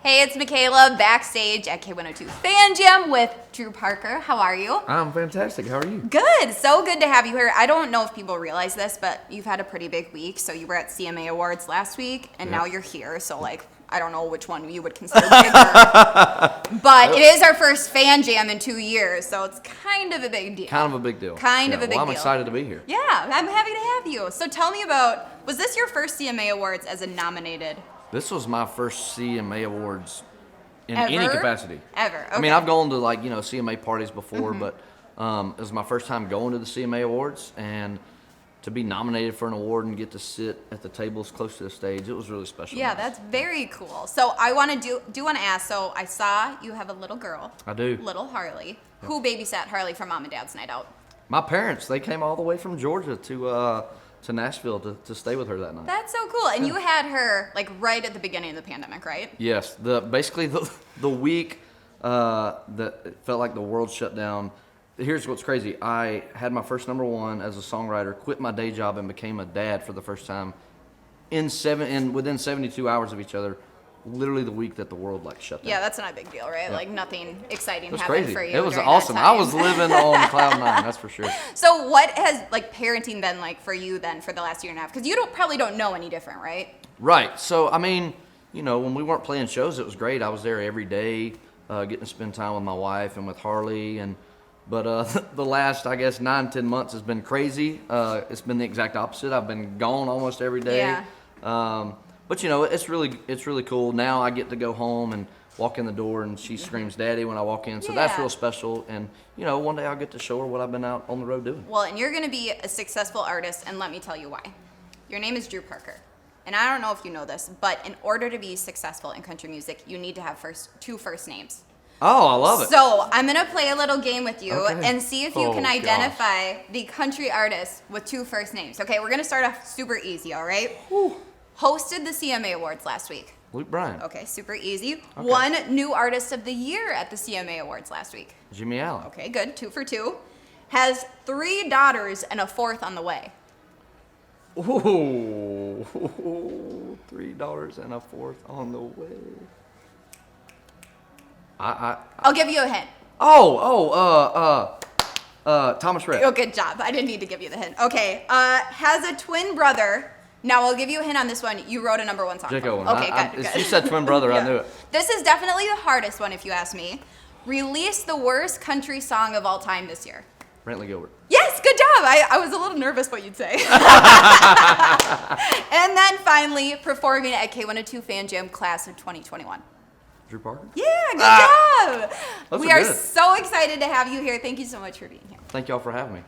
Hey, it's McKaila backstage at K102 Fan Jam with Drew Parker. How are you? I'm fantastic. How are you? Good. So good to have you here. I don't know if people realize this, but you've had a pretty big week. So you were at CMA Awards last week, and now you're here. So, I don't know which one you would consider bigger. But it is our first Fan Jam in 2 years, so it's kind of a big deal. Kind of a big deal. Kind of a big deal. I'm excited to be here. Yeah, I'm happy to have you. So tell me about, was this your first CMA Awards as a nominated? This was my first CMA Awards in Ever? any capacity. Ever. Okay. I mean, I've gone to CMA parties before, but it was my first time going to the CMA Awards, and to be nominated for an award and get to sit at the tables close to the stage, it was really special. Yeah, that's very cool. So I want to want to ask. So I saw you have a little girl. I do. Little Harley. Yep. Who babysat Harley for Mom and Dad's night out? My parents. They came all the way from Georgia to Nashville to stay with her that night. That's so cool. And you had her right at the beginning of the pandemic, right? Yes. Basically the week that it felt like the world shut down. Here's what's crazy. I had my first #1 as a songwriter, quit my day job, and became a dad for the first time within 72 hours of each other. Literally the week that the world shut down. Yeah, that's not a big deal, right? Yeah. Nothing exciting It was happened crazy. for you. It was during awesome. that time. I was living on cloud nine, that's for sure. So what has parenting been like for you then for the last year and a half? Because you probably don't know any different, right? Right. So I mean, when we weren't playing shows, it was great. I was there every day, getting to spend time with my wife and with Harley, but the last, I guess, 9-10 months has been crazy. It's been the exact opposite. I've been gone almost every day. Yeah. But it's really cool. Now I get to go home and walk in the door, and she screams "Daddy" when I walk in. So that's real special. And one day I'll get to show her what I've been out on the road doing. Well, and you're going to be a successful artist, and let me tell you why. Your name is Drew Parker. And I don't know if you know this, but in order to be successful in country music, you need to have two first names. Oh, I love it. So I'm going to play a little game with you and see if you can Gosh. identify the country artist with two first names. Okay, we're going to start off super easy, all right? Whew. Hosted the CMA Awards last week. Luke Bryan. Okay, super easy. Okay. Won New Artist of the Year at the CMA Awards last week. Jimmy Allen. Okay, good. 2 for 2. Has 3 daughters and a 4th on the way. Ooh, $3 and a 4th on the way. I'll give you a hint. Thomas Rhett. Oh, good job. I didn't need to give you the hint. Okay, has a twin brother. Now, I'll give you a hint on this one. You wrote a #1 song. Jake Owen. Okay, good. You said twin brother, I knew it. This is definitely the hardest one, if you ask me. Released the worst country song of all time this year. Brantley Gilbert. Yes, good job. I was a little nervous what you'd say. And then finally, performing at K102 Fan Jam class of 2021. Drew Parker? Yeah, good job. We are good. so excited to have you here. Thank you so much for being here. Thank y'all for having me.